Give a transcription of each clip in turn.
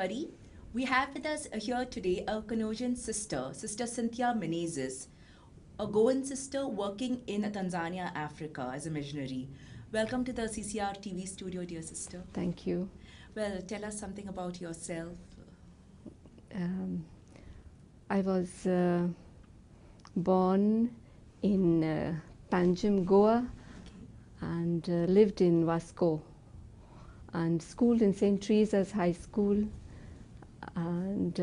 everybody. We have with us here today a Canossian sister, Sister Cynthia Menezes, a Goan sister working in Tanzania, Africa as a missionary. Welcome to the CCR TV studio, dear sister. Thank you. Well, tell us something about yourself. I was born in Panjim, Goa, and lived in Vasco, and schooled in St. Teresa's High School. And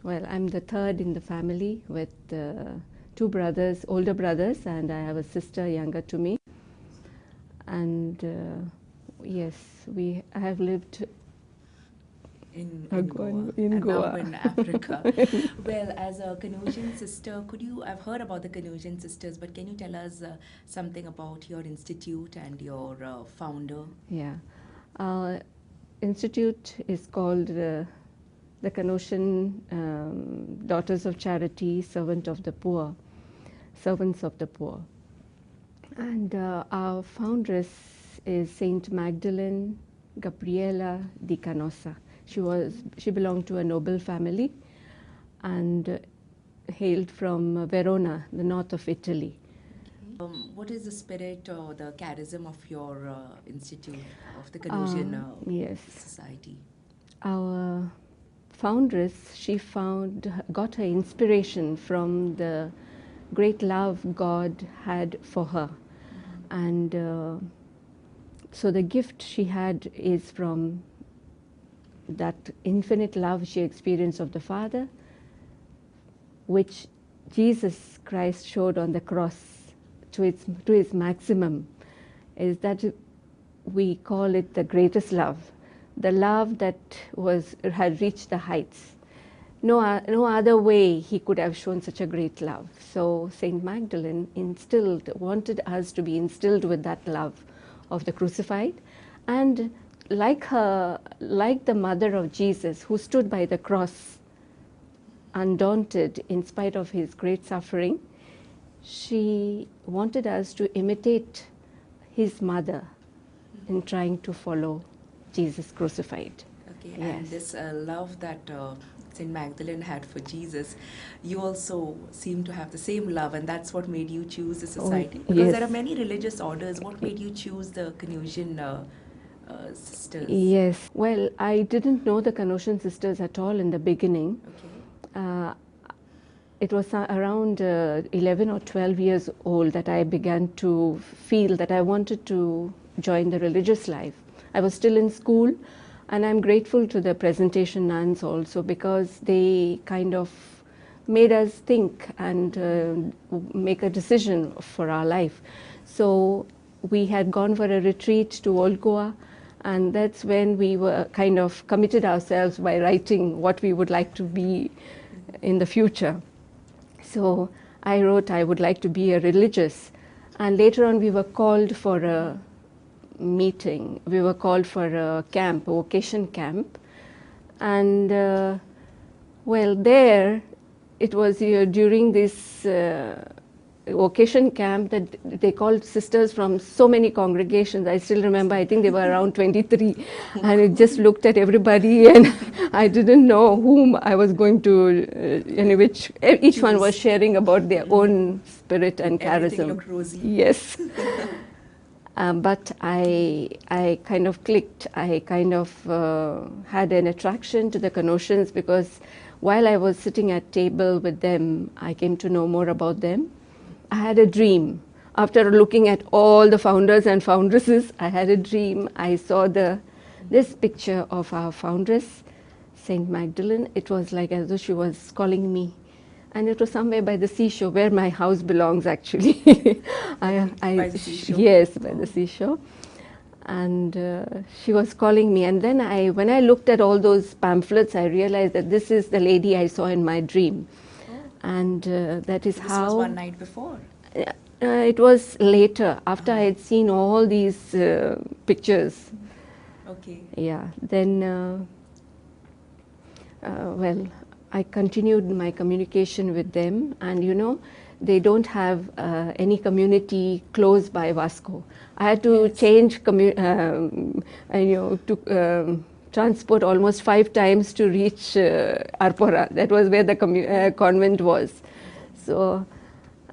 well, I'm the third in the family with two brothers, older brothers, and I have a sister younger to me. And yes, I have lived in Goa. Now in Africa. Well, as a Canossian sister, I've heard about the Canossian sisters, but can you tell us something about your institute and your founder? Yeah. Our institute is called the Canossian Daughters of Charity, Servants of the Poor. And our foundress is Saint Magdalene Gabriela di Canossa. She belonged to a noble family and hailed from Verona, the north of Italy. What is the spirit or the charism of your institute, of the Canossian society? Our foundress, she got her inspiration from the great love God had for her. And so the gift she had is from that infinite love she experienced of the Father, which Jesus Christ showed on the cross to its maximum, is that we call it the greatest love, the love that had reached the heights. No other way he could have shown such a great love. So Saint Magdalene wanted us to be instilled with that love of the crucified, and like the mother of Jesus, who stood by the cross undaunted in spite of his great suffering, she wanted us to imitate his mother in trying to follow Jesus crucified. Okay, yes. And this love that Saint Magdalene had for Jesus, you also seem to have the same love, and that's what made you choose the society. Because there are many religious orders. What made you choose the Canossian sisters? Yes, well, I didn't know the Canossian sisters at all in the beginning. Okay. It was around 11 or 12 years old that I began to feel that I wanted to join the religious life. I was still in school, and I'm grateful to the presentation nuns also, because they kind of made us think and make a decision for our life. So we had gone for a retreat to Old Goa, and that's when we were kind of committed ourselves by writing what we would like to be in the future. So I wrote I would like to be a religious, and later on we were called for a meeting. We were called for a camp, a vocation camp, and well, there it was during this vocation camp that they called sisters from so many congregations. I still remember, I think they were around 23, and I just looked at everybody and I didn't know whom I was going to, each one was sharing about their own spirit and charism. Everything looked rosy. Yes. But I kind of clicked. I kind of had an attraction to the Canossians, because while I was sitting at table with them, I came to know more about them. I had a dream. After looking at all the founders and foundresses, I had a dream. I saw this picture of our foundress, Saint Magdalene. It was like as though she was calling me. And it was somewhere by the seashore, where my house belongs, actually. By the seashore? Yes, by the seashore. And she was calling me. And then when I looked at all those pamphlets, I realized that this is the lady I saw in my dream. And that is This was one night before? It was later, after I had seen all these pictures. Okay. Yeah. Then, well, I continued my communication with them, and they don't have any community close by Vasco. I had to change transport almost 5 times to reach Arpora. That was where the convent was. So,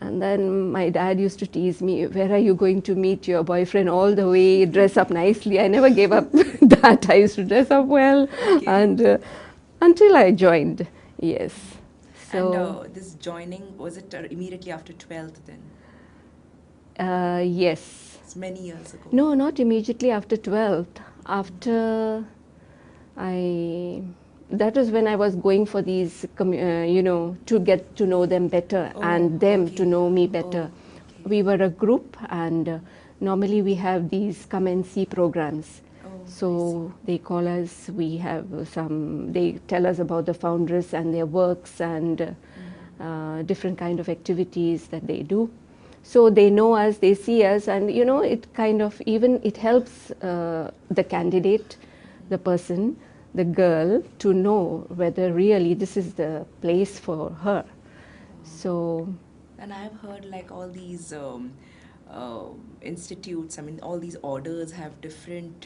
and then my dad used to tease me, where are you going to meet your boyfriend all the way, dress up nicely. I never gave up that. I used to dress up well, Okay. and until I joined, yes. So, and this joining, was it immediately after 12th then? Yes. It's many years ago. No, not immediately after 12th. After that was when I was going for these, to get to know them better, and them to know me better. We were a group, and normally we have these come and see programs. So they call us, we have they tell us about the founders and their works and different kind of activities that they do. So they know us, they see us, and it kind of, even it helps the candidate, the person, the girl, to know whether really this is the place for her. So. And I've heard like all these institutes, I mean all these orders have different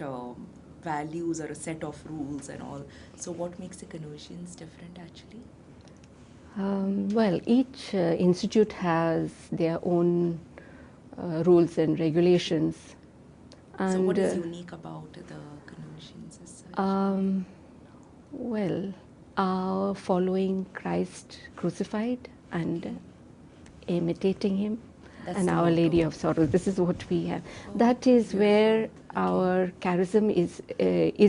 values or a set of rules and all. So what makes the Canossians different actually? Well, each institute has their own rules and regulations. And so what is unique about the Canossians as such? Well, following Christ crucified and imitating him. That's and Our Lady of Sorrows. This is what we have. That is where our charism is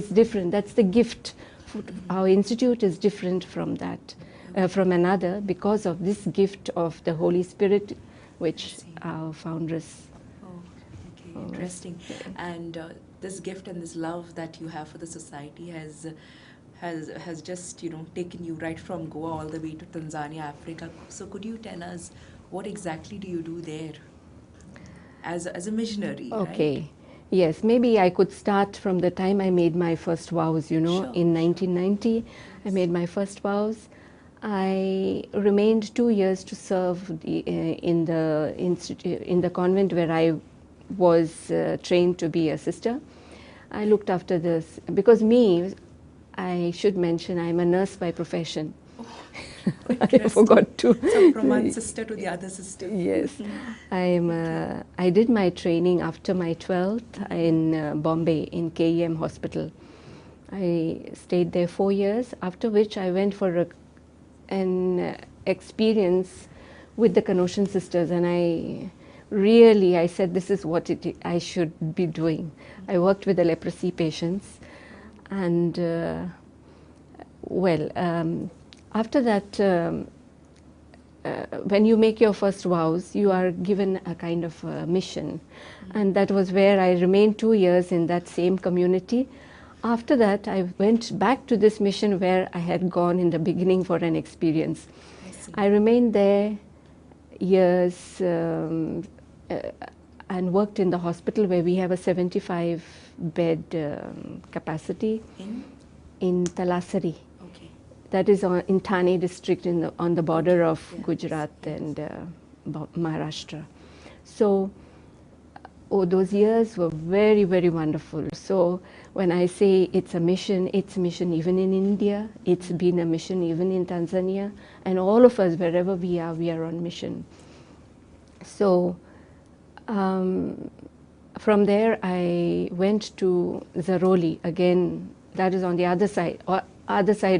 different. That's the gift. Our institute is different from that. From another, because of this gift of the Holy Spirit, which our founders. Okay, interesting. And this gift and this love that you have for the society has just taken you right from Goa all the way to Tanzania, Africa. So could you tell us what exactly do you do there as a missionary? Okay. Right? Yes, maybe I could start from the time I made my first vows. Sure, in 1990, I made my first vows. I remained 2 years to serve in the convent where I was trained to be a sister. I looked after this because I should mention, I'm a nurse by profession. I forgot to. So from one sister to the other sister. Yes, I did my training after my 12th in Bombay in KEM hospital. I stayed there 4 years. After which I went for an experience with the Canossian sisters, and I said this is what I should be doing. I worked with the leprosy patients, and after that, when you make your first vows, you are given a kind of mission, and that was where I remained 2 years in that same community. After that, I went back to this mission where I had gone in the beginning for an experience. I remained there years and worked in the hospital where we have a 75-bed capacity in Talasari. Okay. That is in Thane district on the border of Gujarat and Maharashtra. So those years were very, very wonderful. So when I say it's a mission even in India, it's been a mission even in Tanzania, and all of us, wherever we are on mission. So from there I went to Zaroli again, that is on the other side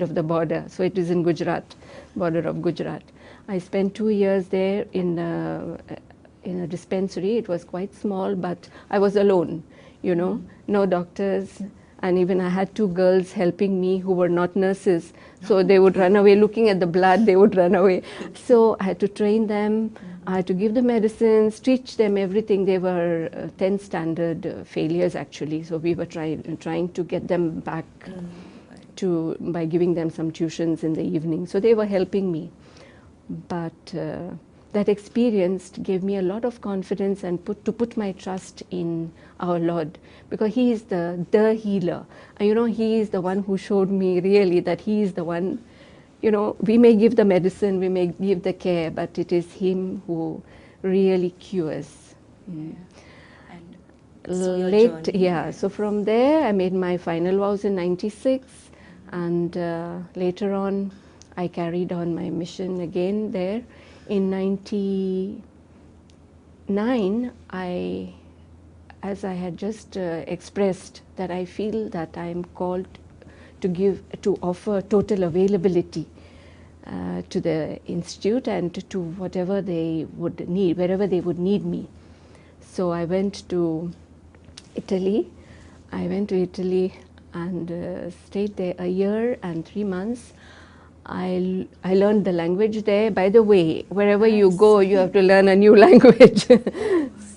of the border, so it is in Gujarat, border of Gujarat. I spent 2 years there in a dispensary. It was quite small, but I was alone, no doctors, and even I had 2 girls helping me who were not nurses, so they would run away looking at the blood, they would run away. So I had to train them, I had to give them medicines, teach them everything. They were 10 standard failures actually, so we were trying to get them back by giving them some tuitions in the evening, so they were helping me. But that experience gave me a lot of confidence and to put my trust in our Lord, because He is the healer. And He is the one who showed me really that He is the one. We may give the medicine, we may give the care, but it is Him who really cures. Yeah. And late, yeah. So from there, I made my final vows in '96, and later on, I carried on my mission again there. In '99, as I had just expressed, that I feel that I am called to offer total availability to the institute and to whatever they would need, wherever they would need me. So I went to Italy. And stayed there a year and 3 months. I learned the language there. By the way, wherever you go, you have to learn a new language.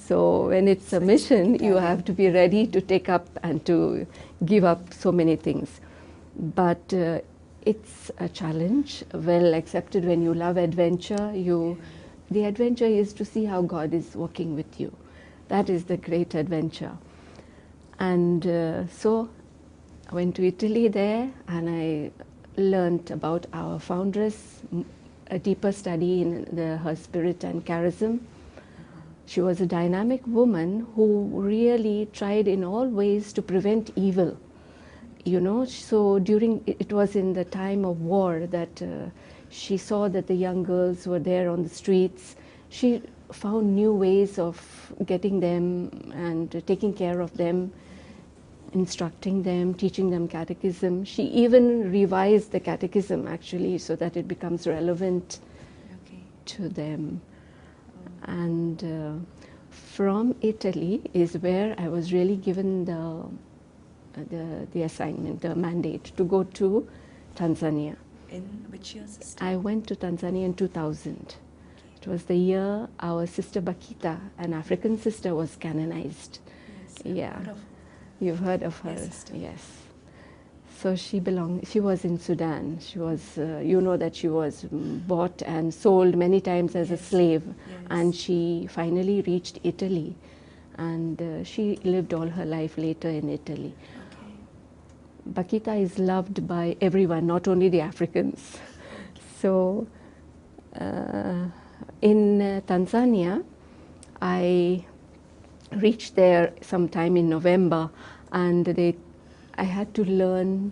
So when it's a mission, you have to be ready to take up and to give up so many things. But it's a challenge, well accepted when you love adventure. The adventure is to see how God is working with you. That is the great adventure. And so I went to Italy there, and I learned about our foundress, a deeper study in her spirit and charism. She was a dynamic woman who really tried in all ways to prevent evil. So it was in the time of war that she saw that the young girls were there on the streets. She found new ways of getting them and taking care of them, instructing them, teaching them catechism. She even revised the catechism actually so that it becomes relevant to them. And from Italy is where I was really given the assignment, the mandate to go to Tanzania. In which year, sister? I went to Tanzania in 2000. It was the year our sister Bakita, an African sister, was canonized. Yes, You've heard of her? Yes. So she was in Sudan. She was, that she was bought and sold many times as a slave. And she finally reached Italy. And she lived all her life later in Italy. Bakita is loved by everyone, not only the Africans. So in Tanzania, I reached there sometime in November, and I had to learn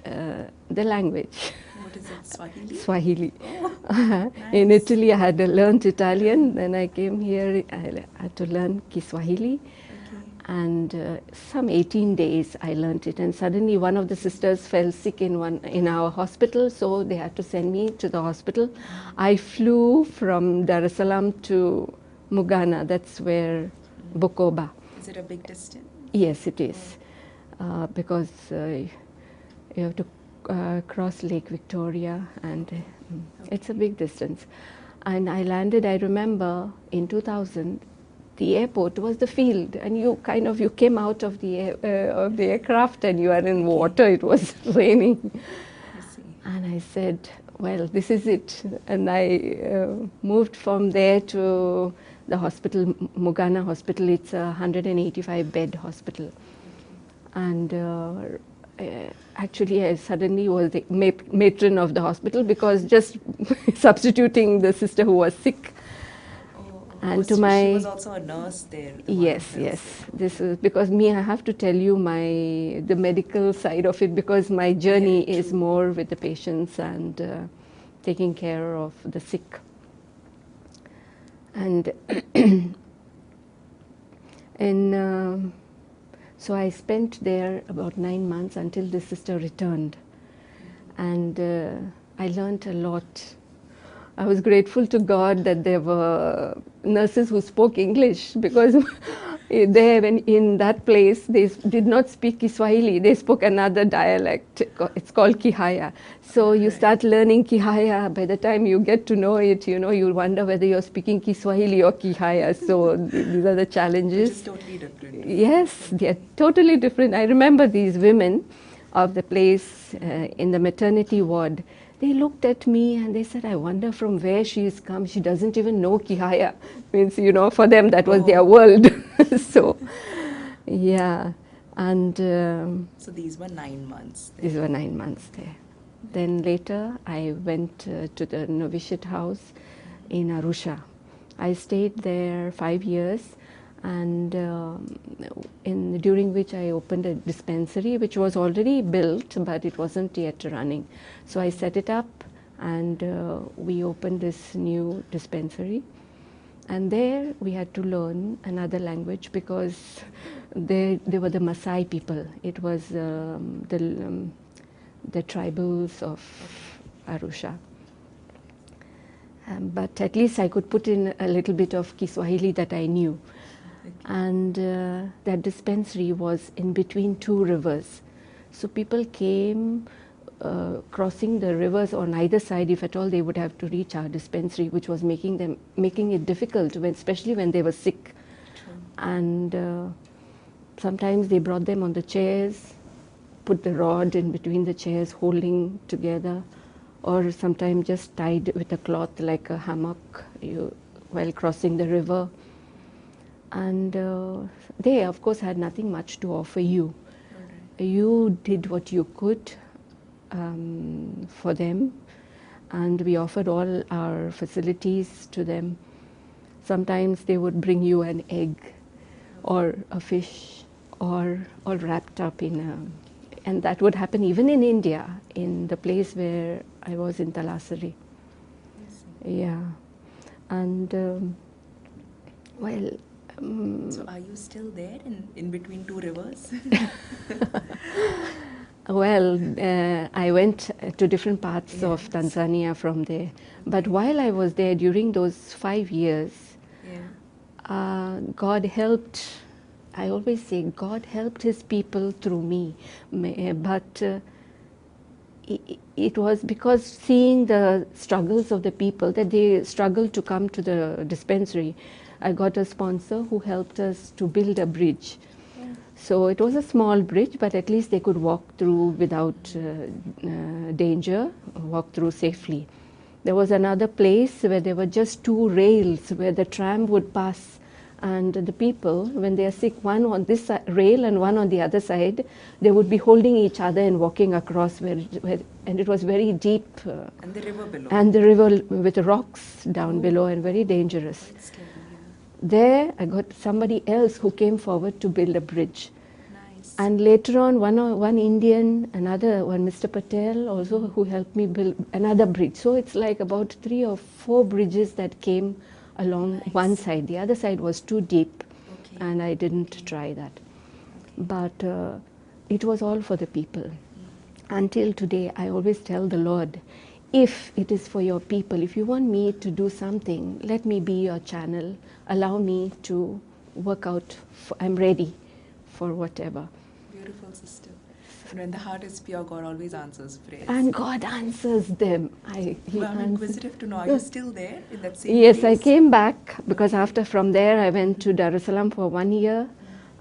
the language. What is it, Swahili? Swahili. Oh, nice. In Italy, I had learned Italian. Then I came here, I had to learn Kiswahili. And some 18 days I learned it. And suddenly one of the sisters fell sick in our hospital, so they had to send me to the hospital. I flew from Dar es Salaam to Mugana. That's where Bukoba. Is it a big distance? Yes, it is. Because you have to cross Lake Victoria, and it's a big distance. And I landed, I remember, in 2000. The airport was the field, and you came out of the aircraft, and you are in water. It was raining. And I said, well, this is it. And I moved from there to the hospital, Mugana Hospital. It's a 185-bed hospital. And actually, I suddenly was the matron of the hospital, because just substituting the sister who was sick. And she was also a nurse there. Yes. This is because I have to tell you the medical side of it, because my journey is more with the patients and taking care of the sick. And so I spent there about 9 months until the sister returned, and I learned a lot. I was grateful to God that there were nurses who spoke English, because there in that place they did not speak Kiswahili. They spoke another dialect. It's called Kihaya. So you start learning Kihaya. By the time you get to know it, you wonder whether you're speaking Kiswahili or Kihaya. So these are the challenges. It's totally different. Yes, they're totally different. I remember these women of the place in the maternity ward. They looked at me and they said, I wonder from where she has come. She doesn't even know Kihaya. Means, for them that was their world. So, yeah. And so these were 9 months there. These were 9 months there. Then later I went to the novitiate house in Arusha. I stayed there 5 years, and during which I opened a dispensary which was already built but it wasn't yet running. So I set it up and we opened this new dispensary, and there we had to learn another language because they were the Maasai people. It was the tribals of Arusha. But at least I could put in a little bit of Kiswahili that I knew. And that dispensary was in between two rivers. So people came crossing the rivers on either side. If at all they would have to reach our dispensary, which was making it difficult, especially when they were sick. True. And sometimes they brought them on the chairs, put the rod in between the chairs, holding together, or sometimes just tied with a cloth like a hammock while crossing the river. And they, of course, had nothing much to offer you. Okay. You did what you could for them, and we offered all our facilities to them. Sometimes they would bring you an egg or a fish or all wrapped up in a... And that would happen even in India, in the place where I was in Talasari. Yes. Yeah. And, well... so are you still there in between two rivers? Well, I went to different parts of Tanzania from there. Okay. But while I was there during those 5 years, God helped. I always say God helped His people through me. But it was because seeing the struggles of the people, that they struggled to come to the dispensary. I got a sponsor who helped us to build a bridge. So it was a small bridge, but at least they could walk through without danger, walk through safely. There was another place where there were just two rails where the tram would pass, and the people, when they are sick, one on this rail and one on the other side, they would be holding each other and walking across, and it was very deep. And the river below. And the river with rocks down below, and very dangerous. There I got somebody else who came forward to build a bridge. Nice. And later on one Indian, one Mr. Patel also, who helped me build another bridge. So it's like about 3 or 4 bridges that came along one side. The other side was too deep, and I didn't try that. But it was all for the people. Until today, I always tell the Lord, if it is for your people, if you want me to do something, let me be your channel. Allow me to work out. I'm ready for whatever. Beautiful, sister. And when the heart is pure, God always answers prayers. And God answers them. I'm inquisitive to know, are you still there in that same Yes, place? I came back because from there I went to Dar es Salaam for 1 year,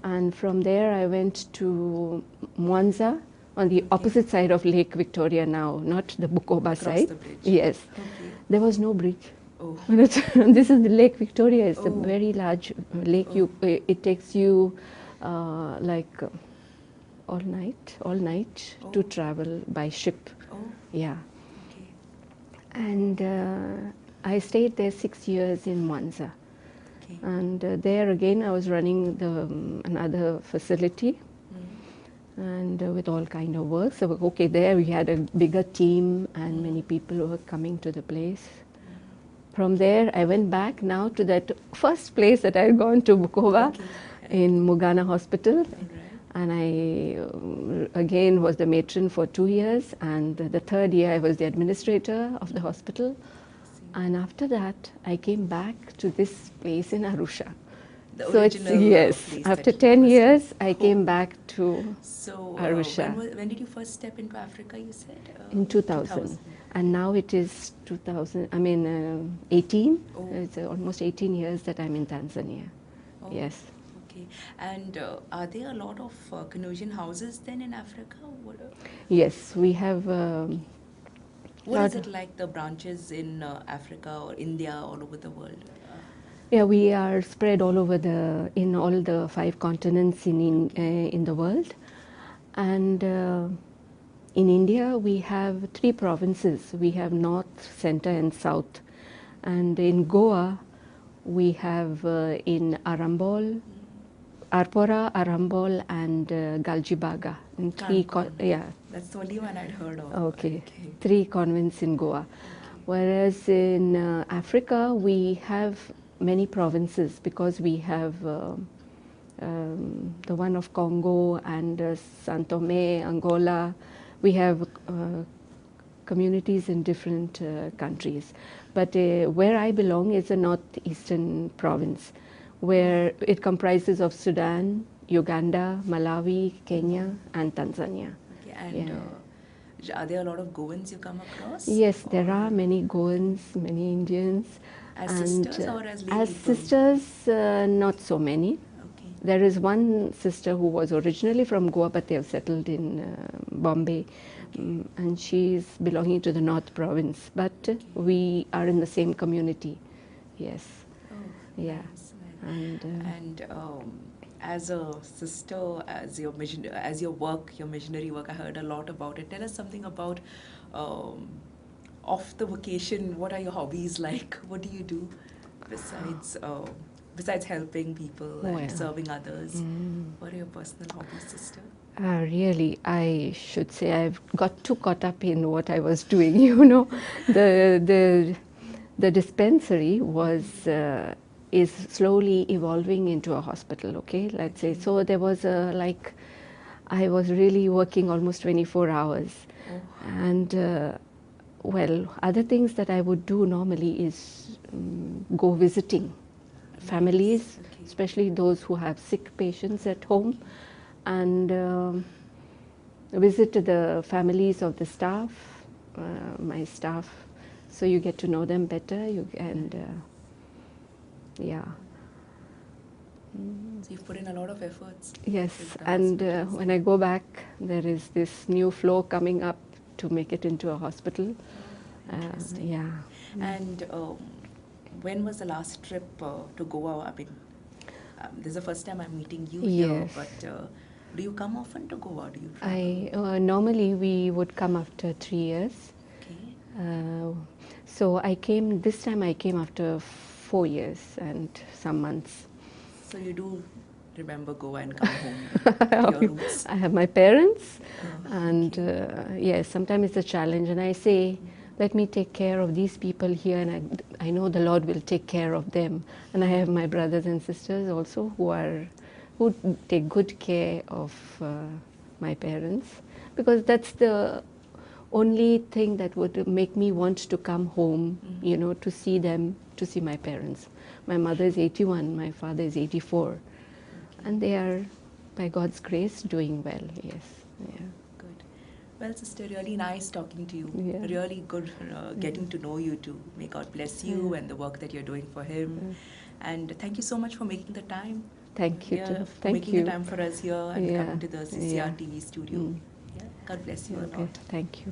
and from there I went to Mwanza, on the opposite side of Lake Victoria now, not the Bukoba side. The bridge. Yes. Okay. There was no bridge. Oh. This is the Lake Victoria. It's a very large lake. It takes you like all night to travel by ship. Oh. Yeah. Okay. And I stayed there 6 years in Mwanza. Okay. And there again I was running another facility. And with all kind of work. So there we had a bigger team and many people were coming to the place. From there I went back now to that first place that I had gone to, Bukoba, in Mugana Hospital. And I again was the matron for 2 years, and the 3rd year I was the administrator of the hospital. And after that I came back to this place in Arusha. So it's, yes, after 10 years I came back to Arusha. When did you first step into Africa, you said? In 2000. And now it is 18. It's almost 18 years that I'm in Tanzania. Oh. Yes. Okay. And are there a lot of Canusian houses then in Africa? Yes, we have... what is it like, the branches in Africa or India, all over the world? Yeah, we are spread all over in all the 5 continents in the world. And in India, we have 3 provinces. We have North, Center, and South. And in Goa, We have in Arambol, Arpora, Arambol, and Galgibaga. In yeah. That's the only one I'd heard of. Okay. 3 convents in Goa. Whereas in Africa, we have many provinces because we have the one of Congo and São Tomé, Angola. We have communities in different countries. But where I belong is a northeastern province, where it comprises of Sudan, Uganda, Malawi, Kenya, and Tanzania. Okay, and are there a lot of Goans you come across? Yes, there are many Goans, many Indians. As sisters or as lay As people? sisters, not so many. Okay. There is one sister who was originally from Goa, but they have settled in Bombay. And she is belonging to the North Province. But we are in the same community. Yes. Oh, yeah. Nice. And as a sister, as your work, your missionary work, I heard a lot about it. Tell us something about off the vacation. What are your hobbies like? What do you do besides helping people and serving others? What are your personal hobbies, sister? Really, I should say I've got too caught up in what I was doing. You know, the dispensary is slowly evolving into a hospital. Okay, let's say. So there was I was really working almost 24 hours, and well, other things that I would do normally is go visiting families, especially those who have sick patients at home, and visit the families of the staff, my staff, so you get to know them better. Yeah. So you've put in a lot of efforts. Yes, and when I go back, there is this new floor coming up to make it into a hospital. Yeah. And when was the last trip to Goa? I mean, this is the first time I'm meeting you here, but do you come often to Goa? Do you travel? Normally we would come after 3 years. Okay. So this time I came after 4 years and some months. So you do remember Goa and come home to your roots? I have my parents, and yes, sometimes it's a challenge, and I say, let me take care of these people here, and I know the Lord will take care of them. And I have my brothers and sisters also who take good care of my parents, because that's the only thing that would make me want to come home, you know, to see them, to see my parents. My mother is 81, my father is 84, and they are, by God's grace, doing well. Yes. Yeah. Good. Well, sister, really nice talking to you. Yeah. Really good getting to know you too. May God bless you and the work that you're doing for Him. And thank you so much for making the time. Thank you too. For making the time for us here and coming to the CCR TV studio. God bless you a lot. Thank you.